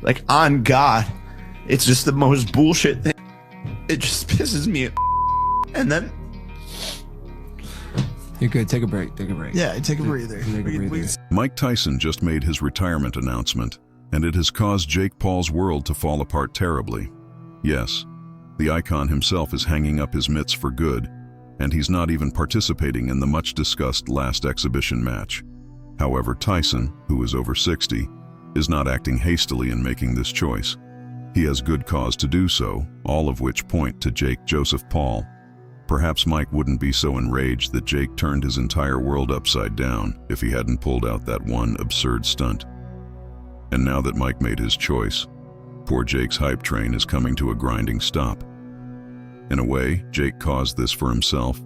Like, on God, it's just the most bullshit thing. It just pisses me off. And then... You're good. Take a break. Take a break. Yeah, take a breather. Mike Tyson just made his retirement announcement, and it has caused Jake Paul's world to fall apart terribly. Yes, the icon himself is hanging up his mitts for good, and he's not even participating in the much-discussed last exhibition match. However, Tyson, who is over 60, is not acting hastily in making this choice. He has good cause to do so, all of which point to Jake Joseph Paul. Perhaps Mike wouldn't be so enraged that Jake turned his entire world upside down if he hadn't pulled out that one absurd stunt. And now that Mike made his choice, poor Jake's hype train is coming to a grinding stop. In a way, Jake caused this for himself.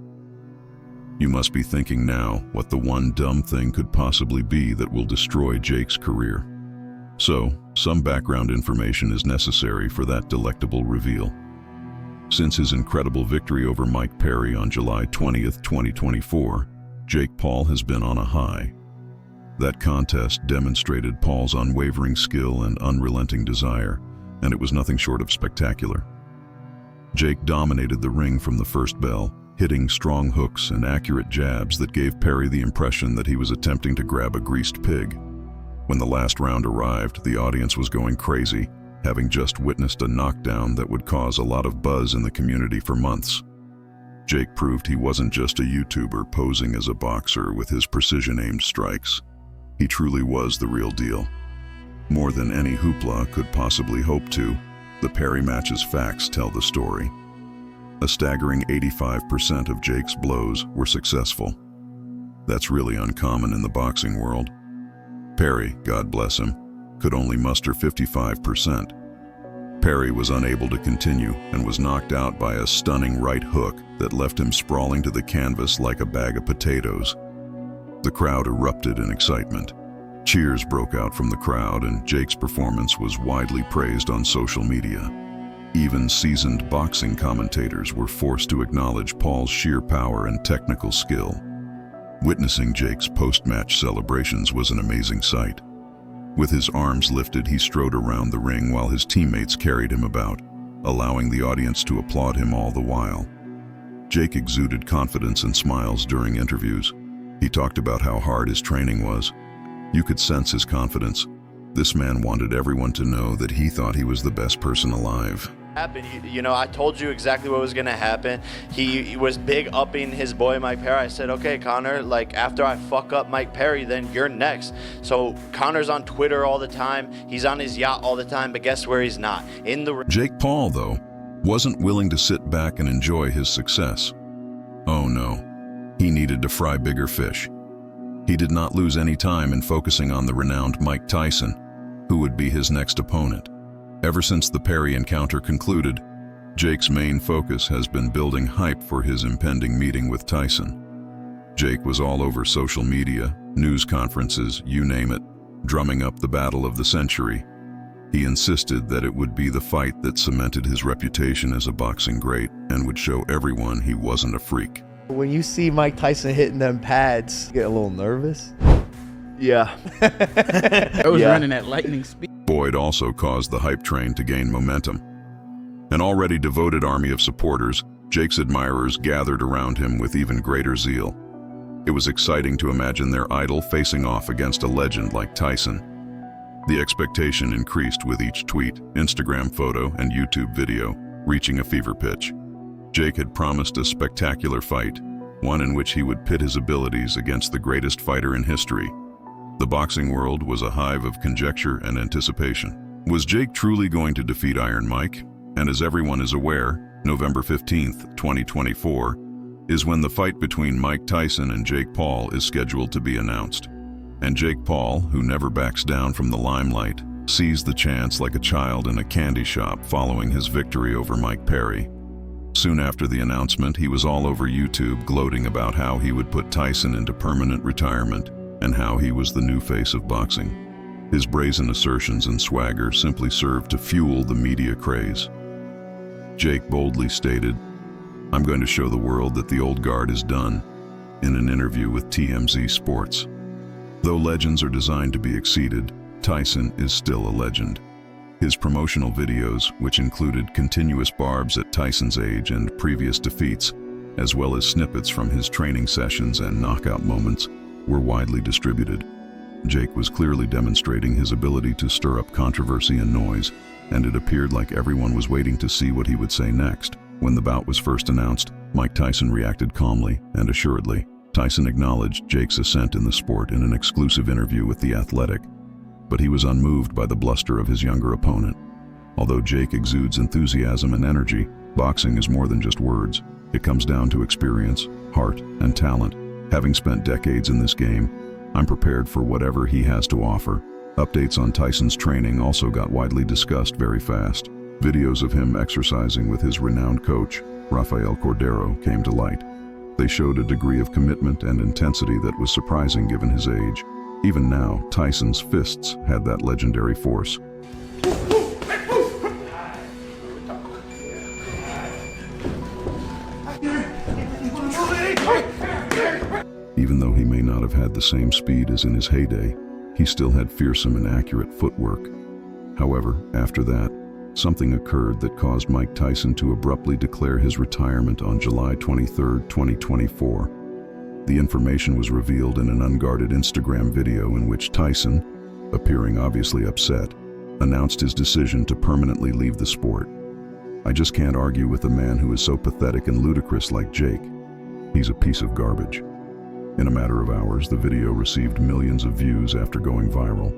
You must be thinking now what the one dumb thing could possibly be that will destroy Jake's career. So, some background information is necessary for that delectable reveal. Since his incredible victory over Mike Perry on July 20th, 2024, Jake Paul has been on a high. That contest demonstrated Paul's unwavering skill and unrelenting desire, and it was nothing short of spectacular. Jake dominated the ring from the first bell, hitting strong hooks and accurate jabs that gave Perry the impression that he was attempting to grab a greased pig. When the last round arrived, the audience was going crazy, having just witnessed a knockdown that would cause a lot of buzz in the community for months. Jake proved he wasn't just a YouTuber posing as a boxer with his precision-aimed strikes. He truly was the real deal. More than any hoopla could possibly hope to, the Perry match's facts tell the story. A staggering 85% of Jake's blows were successful. That's really uncommon in the boxing world. Perry, God bless him, could only muster 55%. Perry was unable to continue and was knocked out by a stunning right hook that left him sprawling to the canvas like a bag of potatoes. The crowd erupted in excitement. Cheers broke out from the crowd, and Jake's performance was widely praised on social media. Even seasoned boxing commentators were forced to acknowledge Paul's sheer power and technical skill. Witnessing Jake's post-match celebrations was an amazing sight. With his arms lifted, he strode around the ring while his teammates carried him about, allowing the audience to applaud him all the while. Jake exuded confidence and smiles during interviews. He talked about how hard his training was. You could sense his confidence. This man wanted everyone to know that he thought he was the best person alive. You know, I told you exactly what was going to happen. He was big upping his boy Mike Perry. I said, okay, Connor, like, after I fuck up Mike Perry, then you're next. So Connor's on Twitter all the time. He's on his yacht all the time, but guess where he's not? In the ring. Jake Paul, though, wasn't willing to sit back and enjoy his success. Oh no, he needed to fry bigger fish. He did not lose any time in focusing on the renowned Mike Tyson, who would be his next opponent. Ever since the Perry encounter concluded, Jake's main focus has been building hype for his impending meeting with Tyson. Jake was all over social media, news conferences, you name it, drumming up the battle of the century. He insisted that it would be the fight that cemented his reputation as a boxing great and would show everyone he wasn't a freak. When you see Mike Tyson hitting them pads, you get a little nervous? Yeah. I was running at lightning speed. Boyd also caused the hype train to gain momentum. An already devoted army of supporters, Jake's admirers gathered around him with even greater zeal. It was exciting to imagine their idol facing off against a legend like Tyson. The expectation increased with each tweet, Instagram photo, and YouTube video, reaching a fever pitch. Jake had promised a spectacular fight, one in which he would pit his abilities against the greatest fighter in history. The boxing world was a hive of conjecture and anticipation. Was Jake truly going to defeat Iron Mike? And as everyone is aware, November 15th, 2024, is when the fight between Mike Tyson and Jake Paul is scheduled to be announced. And Jake Paul, who never backs down from the limelight, seized the chance like a child in a candy shop following his victory over Mike Perry. Soon after the announcement, he was all over YouTube gloating about how he would put Tyson into permanent retirement and how he was the new face of boxing. His brazen assertions and swagger simply served to fuel the media craze. Jake boldly stated, "I'm going to show the world that the old guard is done," in an interview with TMZ Sports. Though legends are designed to be exceeded, Tyson is still a legend. His promotional videos, which included continuous barbs at Tyson's age and previous defeats, as well as snippets from his training sessions and knockout moments, were widely distributed. Jake was clearly demonstrating his ability to stir up controversy and noise, and it appeared like everyone was waiting to see what he would say next. When the bout was first announced, Mike Tyson reacted calmly and assuredly. Tyson acknowledged Jake's ascent in the sport in an exclusive interview with The Athletic, but he was unmoved by the bluster of his younger opponent. Although Jake exudes enthusiasm and energy, boxing is more than just words. It comes down to experience, heart, and talent. Having spent decades in this game, I'm prepared for whatever he has to offer. Updates on Tyson's training also got widely discussed very fast. Videos of him exercising with his renowned coach, Rafael Cordero, came to light. They showed a degree of commitment and intensity that was surprising given his age. Even now, Tyson's fists had that legendary force. Even though he may not have had the same speed as in his heyday, he still had fearsome and accurate footwork. However, after that, something occurred that caused Mike Tyson to abruptly declare his retirement on July 23, 2024. The information was revealed in an unguarded Instagram video in which Tyson, appearing obviously upset, announced his decision to permanently leave the sport. I just can't argue with a man who is so pathetic and ludicrous like Jake. He's a piece of garbage. In a matter of hours, the video received millions of views after going viral.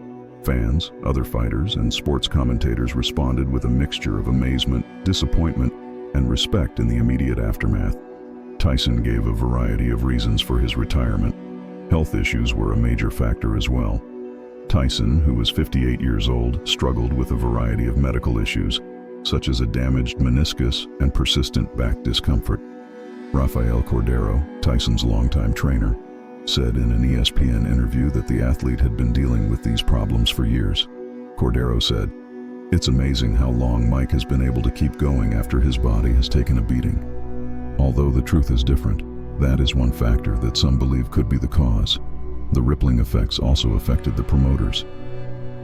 Fans, other fighters, and sports commentators responded with a mixture of amazement, disappointment, and respect in the immediate aftermath. Tyson gave a variety of reasons for his retirement. Health issues were a major factor as well. Tyson, who was 58 years old, struggled with a variety of medical issues, such as a damaged meniscus and persistent back discomfort. Rafael Cordero, Tyson's longtime trainer, said in an ESPN interview that the athlete had been dealing with these problems for years. Cordero said, "It's amazing how long Mike has been able to keep going after his body has taken a beating. Although the truth is different, that is one factor that some believe could be the cause. The rippling effects also affected the promoters.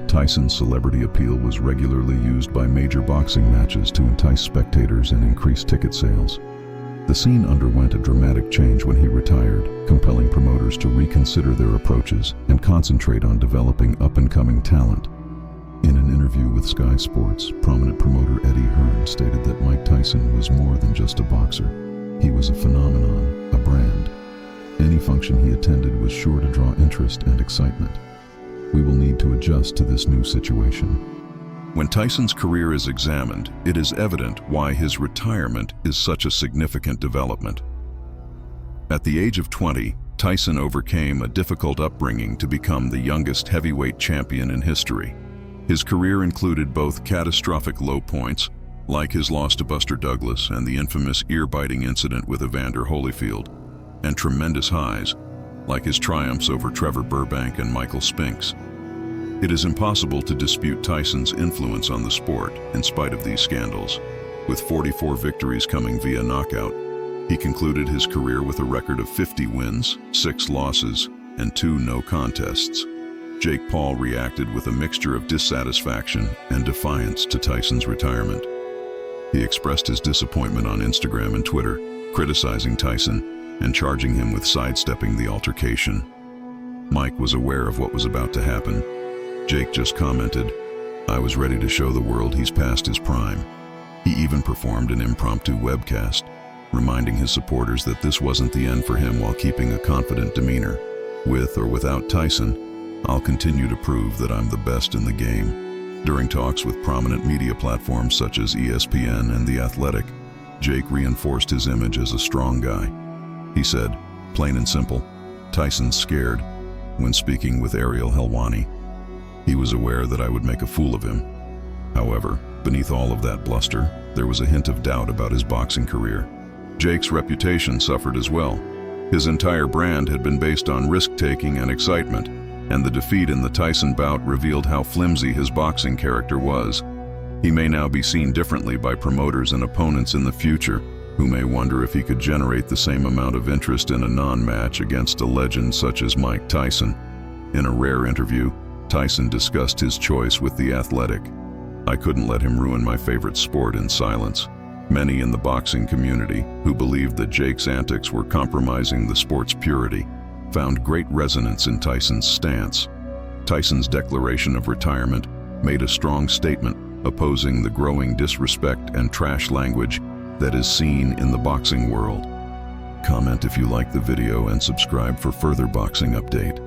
Tyson's celebrity appeal was regularly used by major boxing matches to entice spectators and increase ticket sales. The scene underwent a dramatic change when he retired, compelling promoters to reconsider their approaches and concentrate on developing up-and-coming talent." In an interview with Sky Sports, prominent promoter Eddie Hearn stated that Mike Tyson was more than just a boxer. He was a phenomenon, a brand. Any function he attended was sure to draw interest and excitement. We will need to adjust to this new situation. When Tyson's career is examined, it is evident why his retirement is such a significant development. At the age of 20, Tyson overcame a difficult upbringing to become the youngest heavyweight champion in history. His career included both catastrophic low points, like his loss to Buster Douglas and the infamous ear-biting incident with Evander Holyfield, and tremendous highs, like his triumphs over Trevor Burbank and Michael Spinks. It is impossible to dispute Tyson's influence on the sport in spite of these scandals. With 44 victories coming via knockout, he concluded his career with a record of 50 wins, 6 losses, and 2 no contests. Jake Paul reacted with a mixture of dissatisfaction and defiance to Tyson's retirement. He expressed his disappointment on Instagram and Twitter, criticizing Tyson and charging him with sidestepping the altercation. Mike was aware of what was about to happen. Jake just commented, "I was ready to show the world he's past his prime." He even performed an impromptu webcast, reminding his supporters that this wasn't the end for him while keeping a confident demeanor. "With or without Tyson, I'll continue to prove that I'm the best in the game." During talks with prominent media platforms such as ESPN and The Athletic, Jake reinforced his image as a strong guy. He said, plain and simple, "Tyson's scared," when speaking with Ariel Helwani. He was aware that I would make a fool of him. However, beneath all of that bluster, there was a hint of doubt about his boxing career. Jake's reputation suffered as well. His entire brand had been based on risk-taking and excitement, and the defeat in the Tyson bout revealed how flimsy his boxing character was. He may now be seen differently by promoters and opponents in the future, who may wonder if he could generate the same amount of interest in a non-match against a legend such as Mike Tyson. In a rare interview, Tyson discussed his choice with The Athletic. I couldn't let him ruin my favorite sport in silence. Many in the boxing community, who believed that Jake's antics were compromising the sport's purity, found great resonance in Tyson's stance. Tyson's declaration of retirement made a strong statement opposing the growing disrespect and trash language that is seen in the boxing world. Comment if you like the video and subscribe for further boxing update.